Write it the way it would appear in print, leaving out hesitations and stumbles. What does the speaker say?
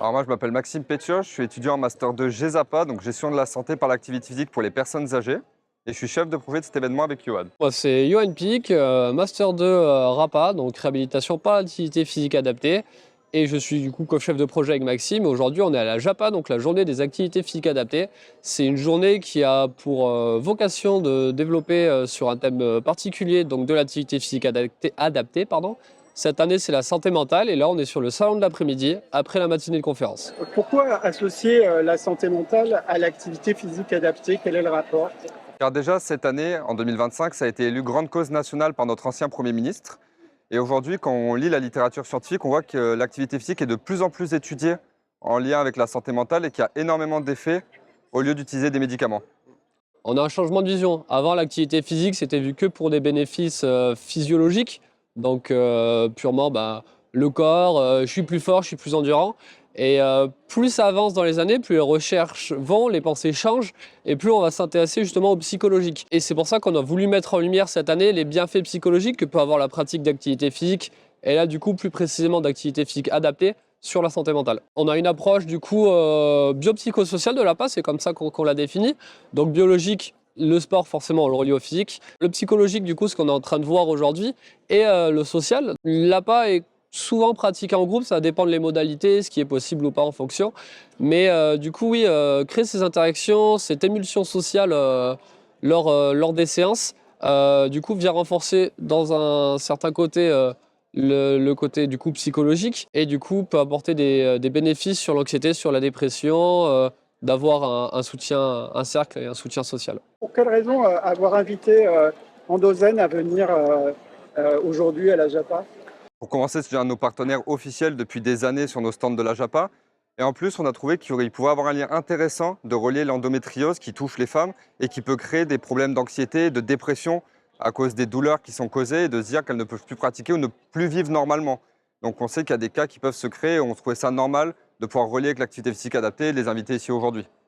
Alors moi, je m'appelle Maxime Pétieux, je suis étudiant en Master 2 GESAPA, donc Gestion de la santé par l'activité physique pour les personnes âgées. Et je suis chef de projet de cet événement avec Yoann. Moi, c'est Johan Pic, Master 2 RAPA, donc réhabilitation par l'activité physique adaptée. Et je suis du coup co-chef de projet avec Maxime. Aujourd'hui, on est à la JAPA, donc la journée des activités physiques adaptées. C'est une journée qui a pour vocation de développer sur un thème particulier, donc de l'activité physique adaptée, pardon. Cette année, c'est la santé mentale. Et là, on est sur le salon de l'après-midi, après la matinée de conférence. Pourquoi associer la santé mentale à l'activité physique adaptée? Quel est le rapport? Car déjà, cette année, en 2025, ça a été élu grande cause nationale par notre ancien Premier ministre. Et aujourd'hui, quand on lit la littérature scientifique, on voit que l'activité physique est de plus en plus étudiée en lien avec la santé mentale et qu'il y a énormément d'effets au lieu d'utiliser des médicaments. On a un changement de vision. Avant, l'activité physique, c'était vu que pour des bénéfices physiologiques. Donc, purement le corps, je suis plus fort, je suis plus endurant. Et plus ça avance dans les années, plus les recherches vont, les pensées changent, et plus on va s'intéresser justement au psychologique. Et c'est pour ça qu'on a voulu mettre en lumière cette année les bienfaits psychologiques que peut avoir la pratique d'activité physique, et là, du coup, plus précisément d'activité physique adaptée sur la santé mentale. On a une approche du coup biopsychosociale de la PAS, c'est comme ça qu'on l'a définit. Donc biologique, le sport forcément on le relie au physique. Le psychologique du coup, ce qu'on est en train de voir aujourd'hui, et le social. L'APA est souvent pratiqué en groupe, ça dépend des modalités, ce qui est possible ou pas en fonction. Mais du coup oui, créer ces interactions, cette émulsion sociale lors des séances, du coup vient renforcer dans un certain côté le côté du coup psychologique et du coup peut apporter des bénéfices sur l'anxiété, sur la dépression, d'avoir un soutien, un cercle et un soutien social. Pour quelle raison avoir invité Endozen à venir aujourd'hui à la JAPA? Pour commencer, c'est un de nos partenaires officiels depuis des années sur nos stands de la JAPA. Et en plus, on a trouvé qu'il pouvait avoir un lien intéressant de relier l'endométriose qui touche les femmes et qui peut créer des problèmes d'anxiété, de dépression à cause des douleurs qui sont causées et de se dire qu'elles ne peuvent plus pratiquer ou ne plus vivre normalement. Donc on sait qu'il y a des cas qui peuvent se créer et on trouvait ça normal de pouvoir relier avec l'activité physique adaptée et de les inviter ici aujourd'hui.